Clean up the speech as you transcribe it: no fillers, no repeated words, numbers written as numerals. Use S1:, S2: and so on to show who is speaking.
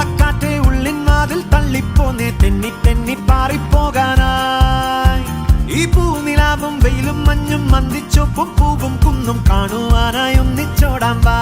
S1: ഓളക്കാറ്റ് ഉള്ളിൻ വാതിൽ തള്ളിപ്പോന്നേ തെന്നി തെന്നി പാറിപ്പോകാനായി. ഈ പൂനിലാവും വെയിലും മഞ്ഞും മന്ദിച്ചൊപ്പും പൂവും കുന്നും കാണുവാനായി ഒന്നിച്ചോടാൻ വാ.